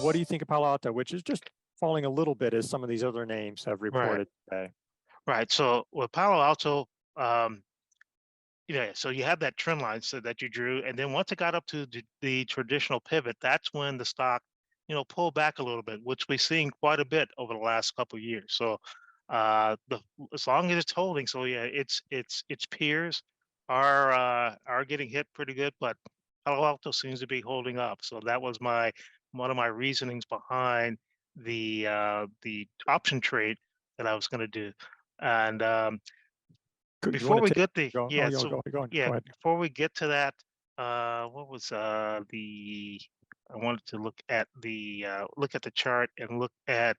what do you think of Palo Alto, which is just falling a little bit as some of these other names have Right, reported today? right. So with Palo Alto, um, yeah, so you have that trend line so that you drew, and then once it got up to the traditional pivot, that's when the stock, pulled back a little bit, which we've seen quite a bit over the last couple of years. So, the as long as it's holding, so yeah, its peers are getting hit pretty good, but Palo Alto seems to be holding up. So that was my one of my reasonings behind the option trade that I was going to do, and Good. You before want we to take get the go? Oh, yeah, yeah, so go yeah, ahead. before we get to that, what was the I wanted to look at the chart and look at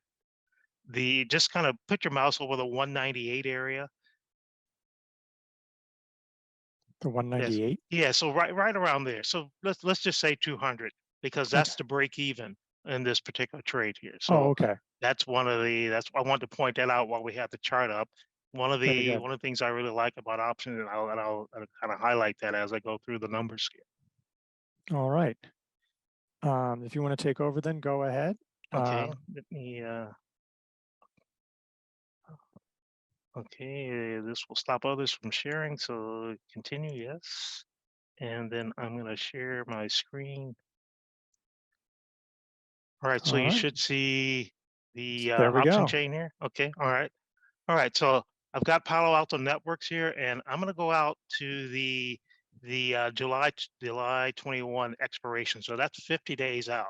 the just kind of put your mouse over the 198 area. The Yes. 198. Yeah, so right around there. So let's just say 200 because Okay. that's the break even in this particular trade here. Oh, So okay. that's I wanted to point that out while we have the chart up. Very good. One of the things I really like about options, and I'll kind of highlight that as I go through the numbers here. All right. If you want to take over, then go ahead. Okay, Um, let me okay, this will stop others from sharing, so continue, yes. And then I'm gonna share my screen. All right, so all you right. should see the There we option go. chain here. Okay, all right. All right, so I've got Palo Alto Networks here, and I'm gonna go out to the July 21 expiration. So that's 50 days out.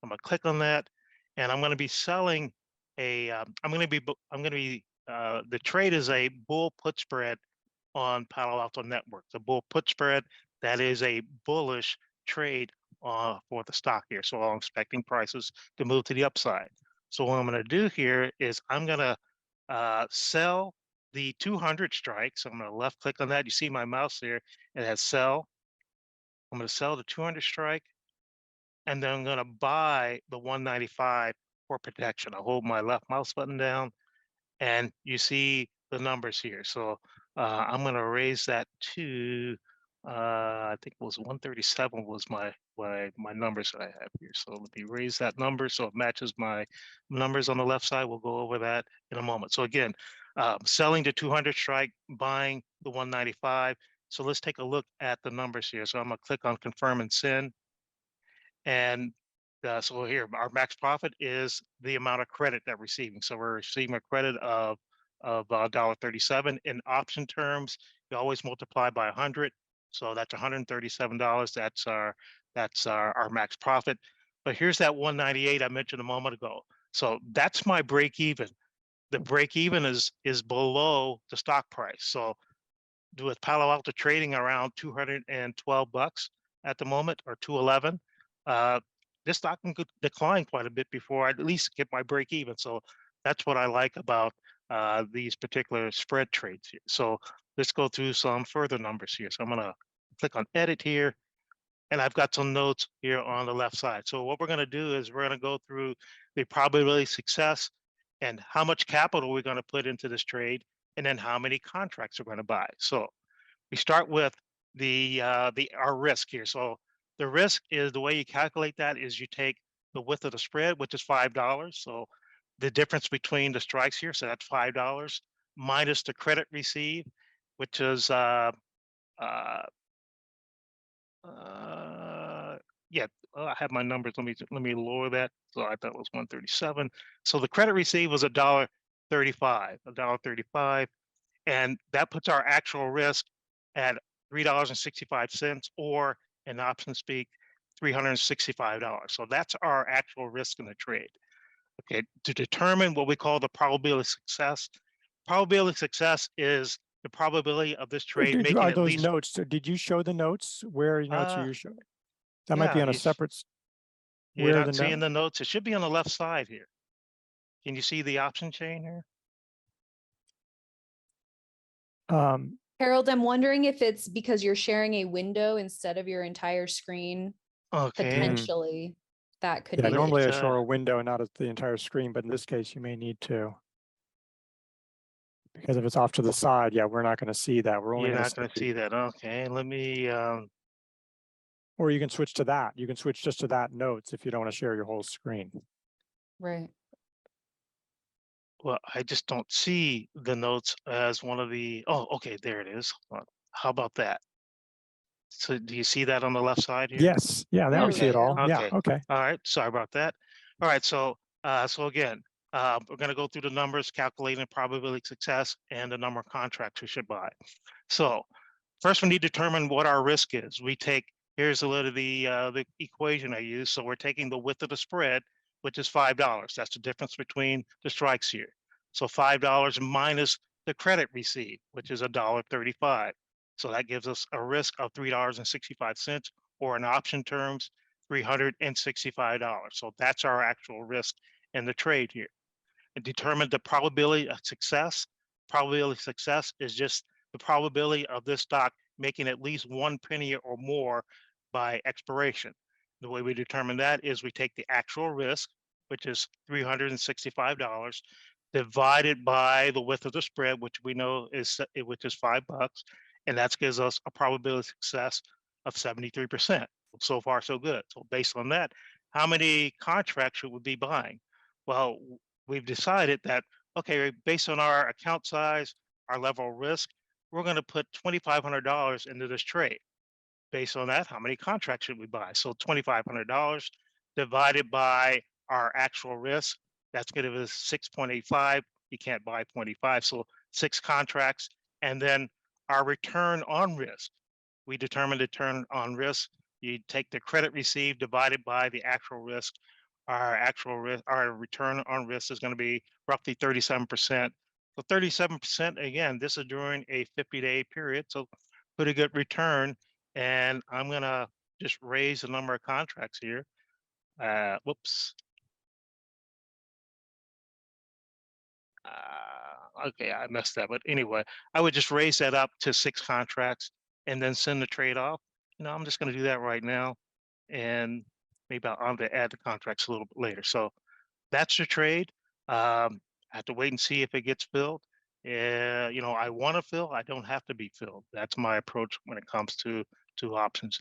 I'm gonna click on that, and I'm gonna be selling I'm gonna be the trade is a bull put spread on Palo Alto Networks. The bull put spread, that is a bullish trade for the stock here. So I'm expecting prices to move to the upside. So what I'm gonna do here is I'm gonna sell the 200 strike. So I'm gonna left click on that. You see my mouse there, it has sell. I'm gonna sell the 200 strike, and then I'm gonna buy the 195 for protection. I'll hold my left mouse button down, and you see the numbers here. So I'm gonna raise that to I think it was 137 was my numbers that I have here. So let me raise that number so it matches my numbers on the left side. We'll go over that in a moment. So again, selling the 200 strike, buying the 195. So let's take a look at the numbers here. So I'm gonna click on confirm and send. And so here, our max profit is the amount of credit that we're receiving. So we're receiving a credit of $1.37 in option terms. You always multiply by 100, so that's $137. Our max profit. But here's that 198 I mentioned a moment ago. So that's my break even. The break even is below the stock price. So with Palo Alto trading around 212 bucks at the moment, or 211, uh, this stock can decline quite a bit before I at least get my break even. So that's what I like about these particular spread trades here. So let's go through some further numbers here. So I'm gonna click on edit here, and I've got some notes here on the left side. So what we're gonna do is we're gonna go through the probability of success and how much capital we're gonna put into this trade, and then how many contracts we're gonna buy. So we start with the our risk here. So the risk is, the way you calculate that is you take the width of the spread, which is $5. So the difference between the strikes here, so that's $5 minus the credit received, which is uh, uh, yeah. I have my numbers. Let me lower that. So I thought it was 137. So the credit received was a dollar 35, and that puts our actual risk at $3.65, or in option speak, $365. So that's our actual risk in the trade. Okay, to determine what we call the probability of success. Probability of success is the probability of this trade making Are at those least notes? So did you show the notes? Where are your notes are uh you showing? That might be yeah, on a separate. you're Where are the not note? seeing the notes. It should be on the left side here. Can you see the option chain here? Um, Harold, I'm wondering if it's because you're sharing a window instead of your entire screen. Okay, mm, Potentially, that could yeah, be the normally I issue. show a window, not the entire screen, but in this case, you may need to. Because if it's off to the side, yeah, we're not going to see that. We're only you're going to not see going to the, see that. Okay, let me Or you can switch to that. You can switch just to that notes if you don't want to share your whole screen. Right. Well, I just don't see the notes as one of the, oh, okay, there it is. How about that? So do you see that on the left side here? Yes. Yeah, now we see it Okay. all. Yeah. Okay. Okay. All right. Sorry about that. All right. So, so again, we're going to go through the numbers, calculating probability of success and the number of contracts we should buy. So first we need to determine what our risk is. We take, here's a little of the equation I use. So we're taking the width of the spread, which is $5. That's the difference between the strikes here. So $5 minus the credit received, which is $1.35. So that gives us a risk of $3.65, or in option terms, $365. So that's our actual risk in the trade here. And determine the probability of success. Probability of success is just the probability of this stock making at least 1 penny or more by expiration. The way we determine that is we take the actual risk, which is $365, divided by the width of the spread, which we know is $5, and that gives us a probability of success of 73%. So far, so good. So based on that, how many contracts should we be buying? Well, we've decided that, okay, based on our account size, our level of risk, we're going to put $2,500 into this trade. Based on that, how many contracts should we buy? So $2,500 divided by our actual risk, that's going to give us 6.85. You can't buy 0.85, so 6 contracts. And then our return on risk. We determine the return on risk. You take the credit received divided by the actual risk. Our actual risk, our return on risk is going to be roughly 37%. So 37%, again, this is during a 50-day period, so pretty good return. And I'm going to just raise the number of contracts here. Whoops. Okay, I messed that, but anyway, I would just raise that up to 6 contracts and then send the trade off. I'm just going to do that right now, and maybe I'll add the contracts a little bit later. So that's the trade. I have to wait and see if it gets filled. I want to fill. I don't have to be filled. That's my approach when it comes to options.